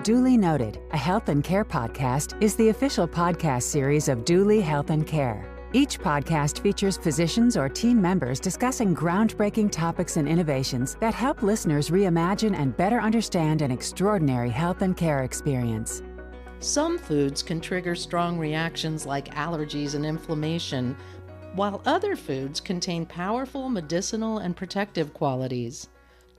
Duly Noted, a health and care podcast, is the official podcast series of Duly Health and Care. Each podcast features physicians or team members discussing groundbreaking topics and innovations that help listeners reimagine and better understand an extraordinary health and care experience. Some foods can trigger strong reactions like allergies and inflammation, while other foods contain powerful medicinal and protective qualities.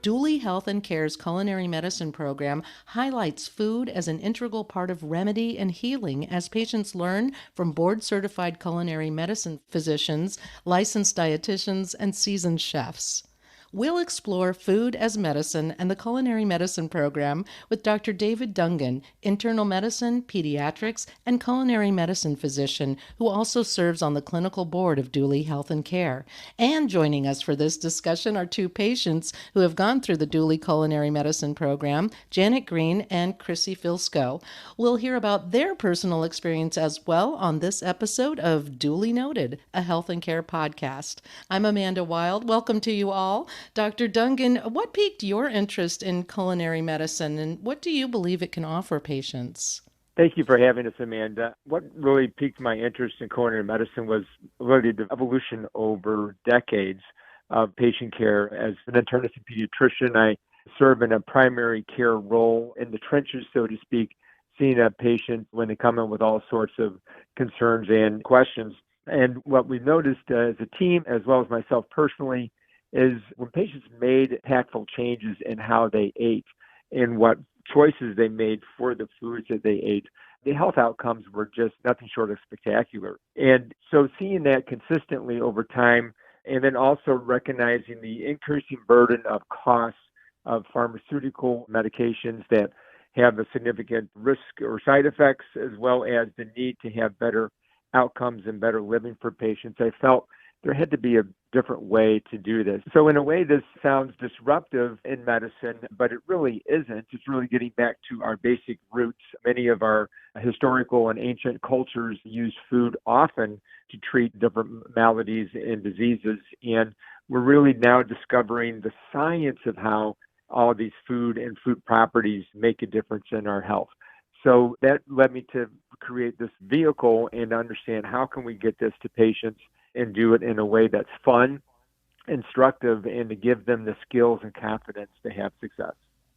Duly Health and Care's Culinary Medicine program highlights food as an integral part of remedy and healing as patients learn from board-certified culinary medicine physicians, licensed dietitians, and seasoned chefs. We'll explore food as medicine and the Culinary Medicine program with Dr. David Dungan, internal medicine, pediatrics, and culinary medicine physician who also serves on the clinical board of Duly Health and Care. And joining us for this discussion are two patients who have gone through the Duly Culinary Medicine program, Janet Green and Chrissy Filsko. We'll hear about their personal experience as well on this episode of Duly Noted, a health and care podcast. I'm Amanda Wild. Welcome to you all. Dr. Dungan, what piqued your interest in culinary medicine, and what do you believe it can offer patients? Thank you for having us, Amanda. What really piqued my interest in culinary medicine was really the evolution over decades of patient care. As an internist and pediatrician, I serve in a primary care role in the trenches, so to speak, seeing a patient when they come in with all sorts of concerns and questions. And what we noticed as a team, as well as myself personally, is when patients made impactful changes in how they ate and what choices they made for the foods that they ate, the health outcomes were just nothing short of spectacular. And so seeing that consistently over time, and then also recognizing the increasing burden of costs of pharmaceutical medications that have a significant risk or side effects, as well as the need to have better outcomes and better living for patients, I felt there had to be a different way to do this. So in a way, this sounds disruptive in medicine, but it really isn't. It's really getting back to our basic roots. Many of our historical and ancient cultures use food often to treat different maladies and diseases. And we're really now discovering the science of how all these food and food properties make a difference in our health. So that led me to create this vehicle and understand how can we get this to patients and do it in a way that's fun, instructive, and to give them the skills and confidence to have success.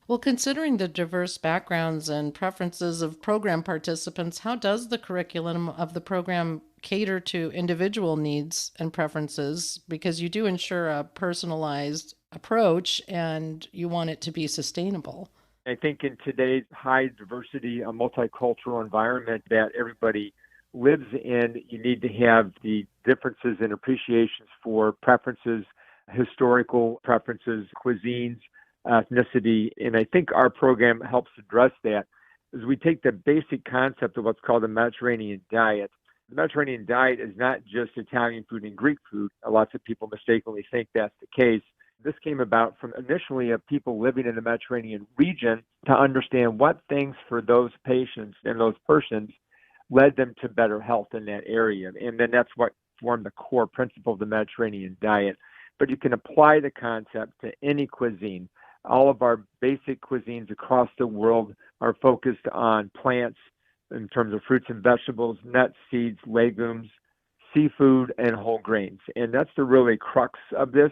Well, considering the diverse backgrounds and preferences of program participants, how does the curriculum of the program cater to individual needs and preferences? Because you do ensure a personalized approach and you want it to be sustainable. I think in today's high diversity, multicultural environment that everybody lives in, you need to have the differences and appreciations for preferences, historical preferences, cuisines, ethnicity. And I think our program helps address that as we take the basic concept of what's called the Mediterranean diet. The Mediterranean diet is not just Italian food and Greek food. Lots of people mistakenly think that's the case. This came about from initially of people living in the Mediterranean region to understand what things for those patients and those persons led them to better health in that area. And then that's what formed the core principle of the Mediterranean diet. But you can apply the concept to any cuisine. All of our basic cuisines across the world are focused on plants in terms of fruits and vegetables, nuts, seeds, legumes, seafood, and whole grains. And that's the really crux of this.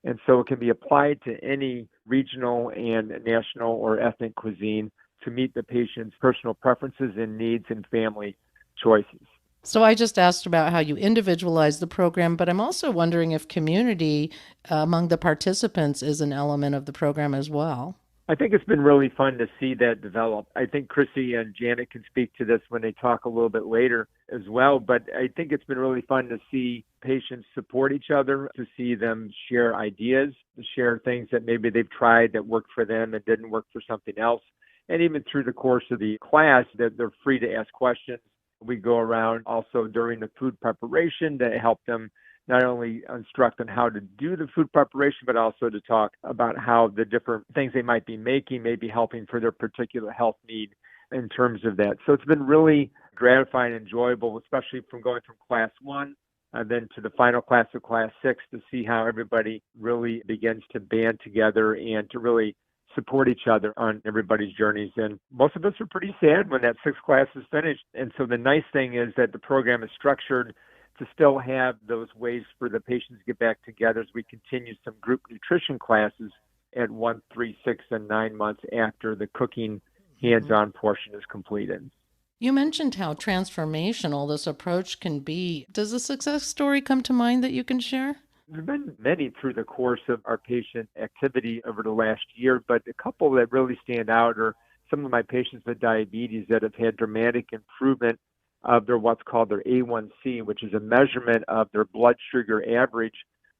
And so it can be applied to any regional and national or ethnic cuisine to meet the patient's personal preferences and needs and family choices. So I just asked about how you individualize the program, but I'm also wondering if community among the participants is an element of the program as well. I think it's been really fun to see that develop. I think Chrissy and Janet can speak to this when they talk a little bit later as well, but I think it's been really fun to see patients support each other, to see them share ideas, to share things that maybe they've tried that worked for them and didn't work for something else. And even through the course of the class, that they're free to ask questions. We go around also during the food preparation to help them not only instruct on how to do the food preparation, but also to talk about how the different things they might be making may be helping for their particular health need in terms of that. So it's been really gratifying and enjoyable, especially from going from class 1 and then to the final class of class 6 to see how everybody really begins to band together and to really support each other on everybody's journeys. And most of us are pretty sad when that sixth class is finished. And so the nice thing is that the program is structured to still have those ways for the patients to get back together as we continue some group nutrition classes at 1, 3, 6, and 9 months after the cooking hands-on portion is completed. You mentioned how transformational this approach can be. Does a success story come to mind that you can share? There have been many through the course of our patient activity over the last year, but a couple that really stand out are some of my patients with diabetes that have had dramatic improvement of their what's called their A1C, which is a measurement of their blood sugar average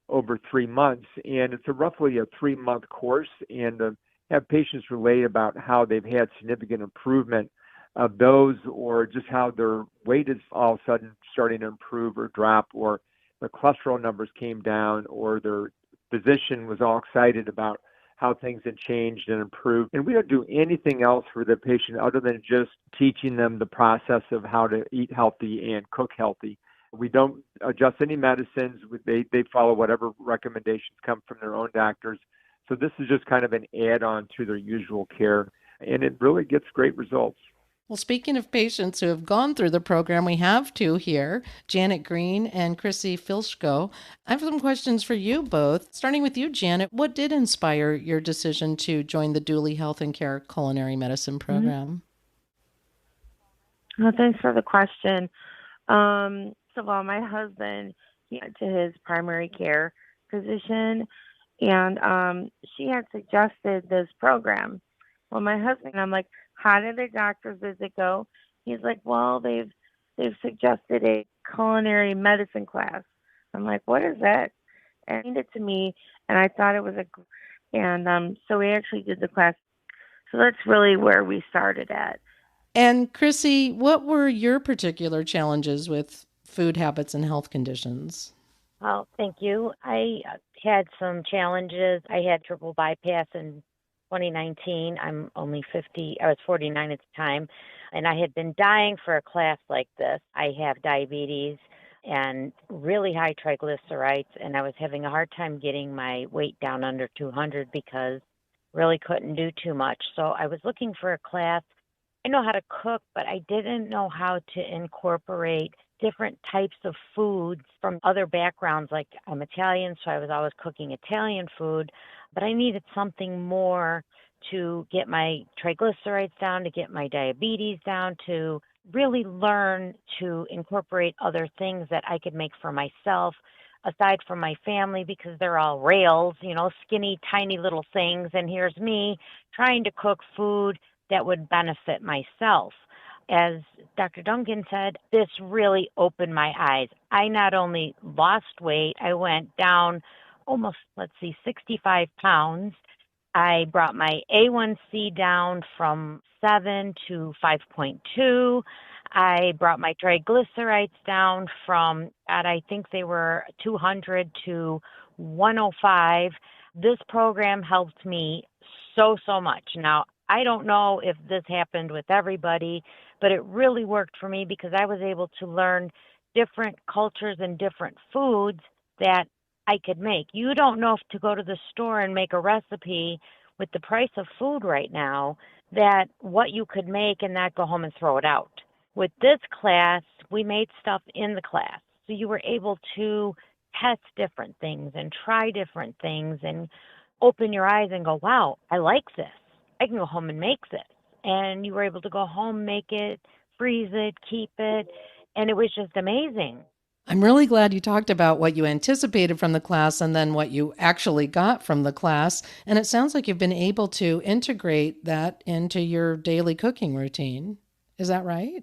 over 3 months. And it's roughly a 3-month course, and have patients relate about how they've had significant improvement of those, or just how their weight is all of a sudden starting to improve or drop, or the cholesterol numbers came down, or their physician was all excited about how things had changed and improved. And we don't do anything else for the patient other than just teaching them the process of how to eat healthy and cook healthy. We don't adjust any medicines. They follow whatever recommendations come from their own doctors. So this is just kind of an add-on to their usual care, and it really gets great results. Well, speaking of patients who have gone through the program, we have two here, Janet Green and Chrissy Filshko. I have some questions for you both. Starting with you, Janet, what did inspire your decision to join the Dooley Health and Care Culinary Medicine program? Well, thanks for the question. So, well, my husband, he went to his primary care physician, and she had suggested this program. Well, my husband, I'm like, how did the doctor's visit go? He's like, well, they've suggested a culinary medicine class. I'm like, what is that? And he handed it to me, and I thought it was so we actually did the class. So that's really where we started at. And Chrissy, what were your particular challenges with food habits and health conditions? Well, thank you. I had some challenges. I had triple bypass in 2019. I'm only 50. I was 49 at the time, and I had been dying for a class like this. I have diabetes and really high triglycerides, and I was having a hard time getting my weight down under 200 because really couldn't do too much. So I was looking for a class. I know how to cook, but I didn't know how to incorporate different types of foods from other backgrounds. Like, I'm Italian, so I was always cooking Italian food, but I needed something more to get my triglycerides down, to get my diabetes down, to really learn to incorporate other things that I could make for myself aside from my family, because they're all rails, skinny, tiny little things. And here's me trying to cook food that would benefit myself. As Dr. Duncan said, this really opened my eyes. I not only lost weight, I went down almost, 65 pounds. I brought my A1C down from 7 to 5.2. I brought my triglycerides down from, I think they were 200 to 105. This program helped me so much. Now, I don't know if this happened with everybody, but it really worked for me because I was able to learn different cultures and different foods that I could make. You don't know if to go to the store and make a recipe with the price of food right now, that what you could make and not go home and throw it out. With this class, we made stuff in the class. So you were able to test different things and try different things and open your eyes and go, wow, I like this. I can go home and make this. And you were able to go home, make it, freeze it, keep it. And it was just amazing. I'm really glad you talked about what you anticipated from the class and then what you actually got from the class. And it sounds like you've been able to integrate that into your daily cooking routine. Is that right?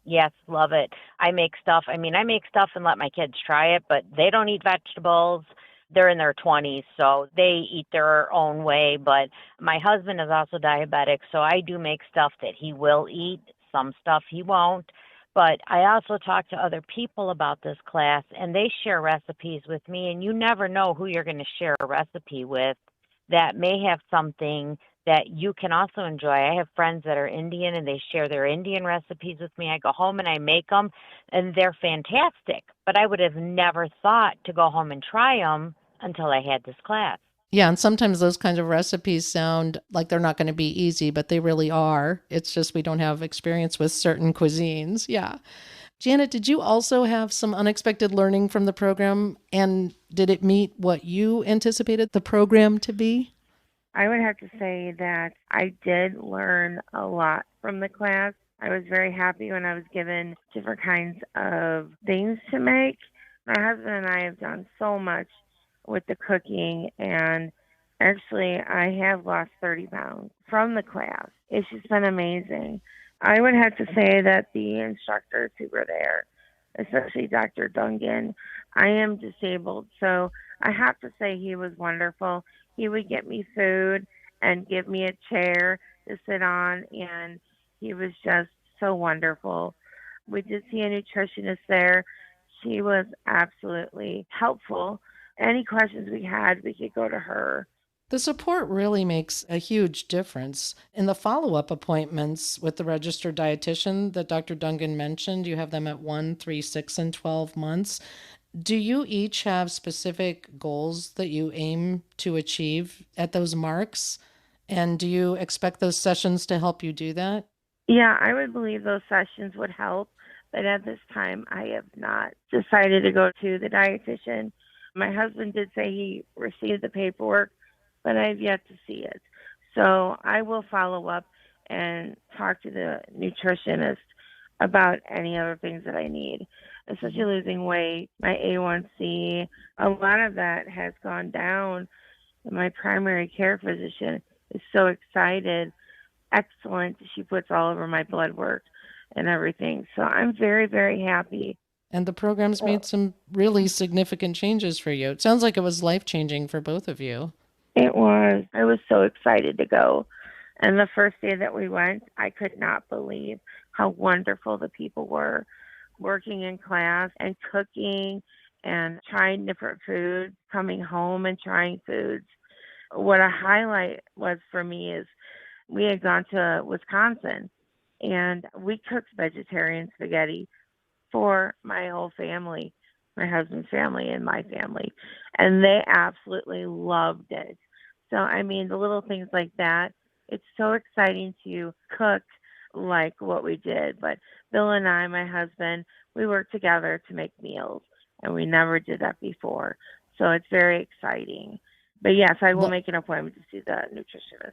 Yes, love it. I make stuff. I make stuff and let my kids try it, but they don't eat vegetables. They're in their 20s, so they eat their own way. But my husband is also diabetic, so I do make stuff that he will eat, some stuff he won't. But I also talk to other people about this class, and they share recipes with me, and you never know who you're going to share a recipe with that may have something that you can also enjoy. I have friends that are Indian, and they share their Indian recipes with me. I go home and I make them, and they're fantastic. But I would have never thought to go home and try them until I had this class. Yeah, and sometimes those kinds of recipes sound like they're not going to be easy, but they really are. It's just we don't have experience with certain cuisines. Yeah. Janet, did you also have some unexpected learning from the program? And did it meet what you anticipated the program to be? I would have to say that I did learn a lot from the class. I was very happy when I was given different kinds of things to make. My husband and I have done so much with the cooking, and actually, I have lost 30 pounds from the class. It's just been amazing. I would have to say that the instructors who were there, especially Dr. Dungan, I am disabled, so I have to say he was wonderful. He would get me food and give me a chair to sit on, and he was just so wonderful. We did see a nutritionist there. She was absolutely helpful. Any questions we had, we could go to her. The support really makes a huge difference. In the follow-up appointments with the registered dietitian that Dr. Dungan mentioned, you have them at 1, 3, 6, and 12 months. Do you each have specific goals that you aim to achieve at those marks? And do you expect those sessions to help you do that? Yeah, I would believe those sessions would help, but at this time, I have not decided to go to the dietitian. My husband did say he received the paperwork, but I've yet to see it. So I will follow up and talk to the nutritionist about any other things that I need, especially losing weight, my A1C. A lot of that has gone down. My primary care physician is so excited. Excellent. She puts all over my blood work and everything. So I'm very, very happy. And the program's made some really significant changes for you. It sounds like it was life-changing for both of you. It was. I was so excited to go. And the first day that we went, I could not believe how wonderful the people were working in class and cooking and trying different foods, coming home and trying foods. What a highlight was for me is we had gone to Wisconsin and we cooked vegetarian spaghetti for my whole family, my husband's family and my family. And they absolutely loved it. So, I mean, the little things like that, it's so exciting to cook like what we did. But Bill and I, my husband, we work together to make meals, and we never did that before. So it's very exciting. But yes, I will make an appointment to see the nutritionist.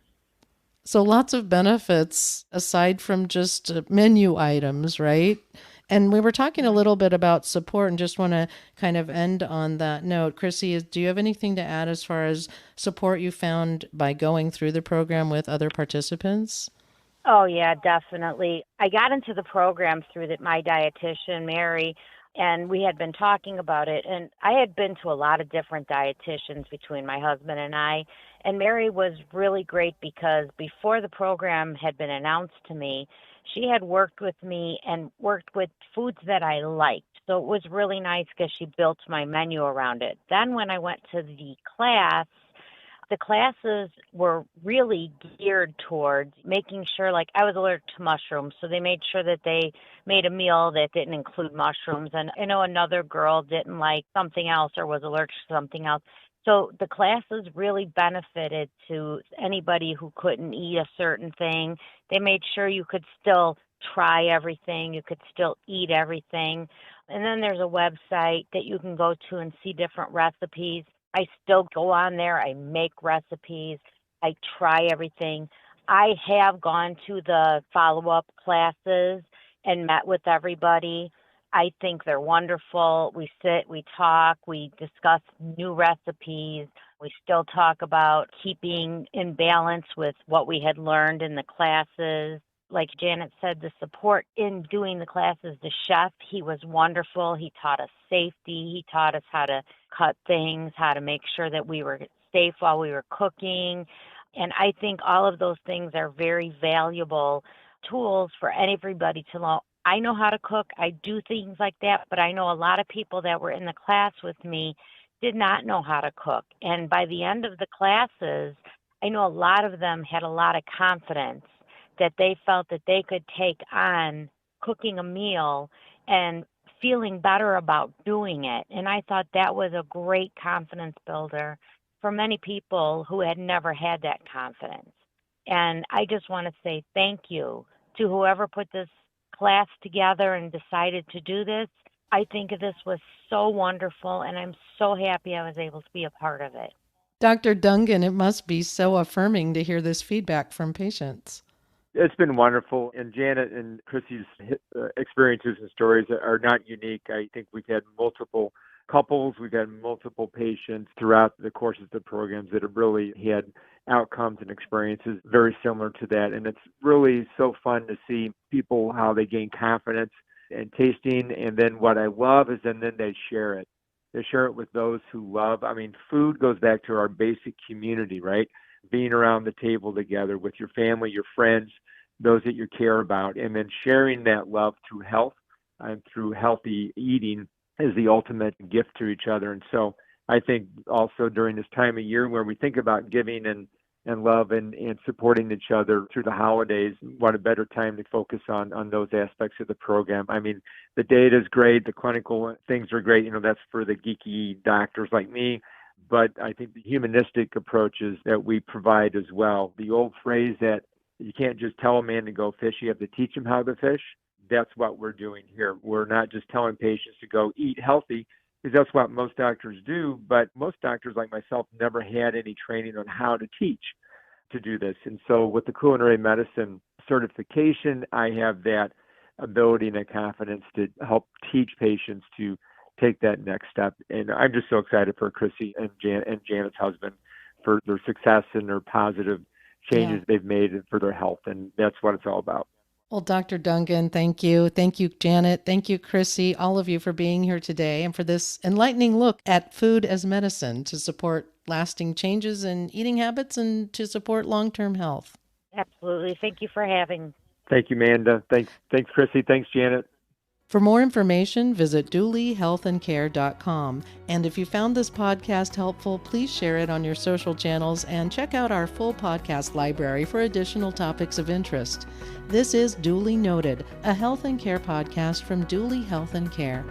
So lots of benefits aside from just menu items, right? And we were talking a little bit about support and just want to kind of end on that note. Chrissy, do you have anything to add as far as support you found by going through the program with other participants? Oh, yeah, definitely. I got into the program through my dietitian, Mary, and we had been talking about it. And I had been to a lot of different dietitians between my husband and I. And Mary was really great because before the program had been announced to me, she had worked with me and worked with foods that I liked. So it was really nice because she built my menu around it. Then when I went to the classes were really geared towards making sure, like I was allergic to mushrooms, so they made sure that they made a meal that didn't include mushrooms. And I know another girl didn't like something else or was allergic to something else. So the classes really benefited to anybody who couldn't eat a certain thing. They made sure you could still try everything, you could still eat everything. And then there's a website that you can go to and see different recipes. I still go on there. I make recipes. I try everything. I have gone to the follow-up classes and met with everybody. I think they're wonderful. We sit, we talk, we discuss new recipes. We still talk about keeping in balance with what we had learned in the classes. Like Janet said, the support in doing the classes, the chef, he was wonderful. He taught us safety. He taught us how to cut things, how to make sure that we were safe while we were cooking. And I think all of those things are very valuable tools for everybody to know. I know how to cook. I do things like that, but I know a lot of people that were in the class with me did not know how to cook. And by the end of the classes, I know a lot of them had a lot of confidence that they felt that they could take on cooking a meal and feeling better about doing it. And I thought that was a great confidence builder. for many people who had never had that confidence. And I just want to say thank you to whoever put this class together and decided to do this. I think this was so wonderful, and I'm so happy I was able to be a part of it. Dr. Dungan, it must be so affirming to hear this feedback from patients. It's been wonderful. And Janet and Chrissy's experiences and stories are not unique. I think we've had multiple couples, we've had multiple patients throughout the course of the programs that have really had outcomes and experiences very similar to that. And it's really so fun to see people, how they gain confidence and tasting. And then what I love is then they share it. They share it with those who love. I mean, food goes back to our basic community, right? Being around the table together with your family, your friends, those that you care about, and then sharing that love through health and through healthy eating is the ultimate gift to each other. And so I think also during this time of year where we think about giving and love and supporting each other through the holidays, what a better time to focus on those aspects of the program. I mean, the data is great. The clinical things are great. That's for the geeky doctors like me. But I think the humanistic approaches that we provide as well. The old phrase that you can't just tell a man to go fish, you have to teach him how to fish. That's what we're doing here. We're not just telling patients to go eat healthy, because that's what most doctors do, but most doctors like myself never had any training on how to teach to do this. And so with the culinary medicine certification, I have that ability and that confidence to help teach patients to take that next step. And I'm just so excited for Chrissy and Janet's husband for their success and their positive changes they've made for their health. And that's what it's all about. Well, Dr. Dungan, thank you. Thank you, Janet. Thank you, Chrissy, all of you for being here today and for this enlightening look at food as medicine to support lasting changes in eating habits and to support long-term health. Absolutely. Thank you for having. Thank you, Amanda. Thanks, Chrissy. Thanks, Janet. For more information, visit dooleyhealthandcare.com. And if you found this podcast helpful, please share it on your social channels and check out our full podcast library for additional topics of interest. This is Duly Noted, a health and care podcast from Dooley Health and Care.